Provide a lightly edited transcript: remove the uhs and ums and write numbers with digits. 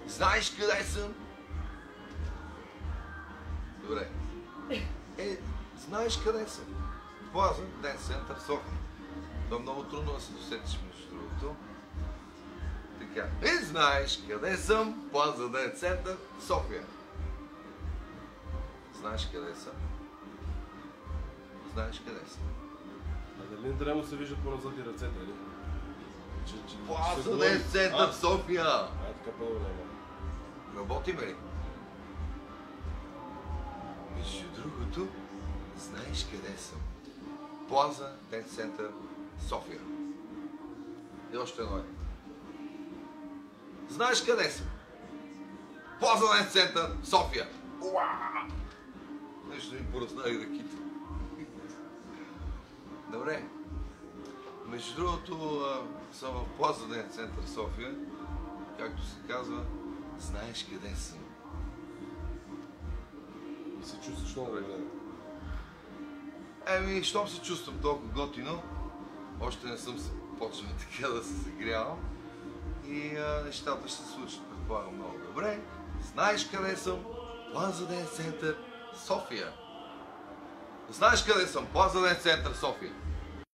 Знаеш къде съм? Добре. Знаеш къде съм? Плаза Ден Център София. Това е много трудно да се досетиш между другото. Така. Знаеш къде съм? Плаза Ден Център София. Знаеш къде съм? Знаеш къде съм? А дали не трябва да се вижда по-назад и ръцете, нали? Плаза Ден Център София! Така по-добре, Работиме ли? Между другото, знаеш къде съм? Плаза Ден Център София. И още едно е. Знаеш къде съм? Плаза Ден Център София. Уаа! Нещо ми поразнали ръките. Добре. Между другото, съм в Плаза Ден Център София. Както се казва, знаеш къде съм. И се чувстваш много добре. Щом се чувствам толкова готино, още не съм почнал така да се загрявам и нещата ще се случат, предполагам, много добре. Знаеш къде съм? Плаза Ден Център София. Знаеш къде съм? Плаза Ден Център София.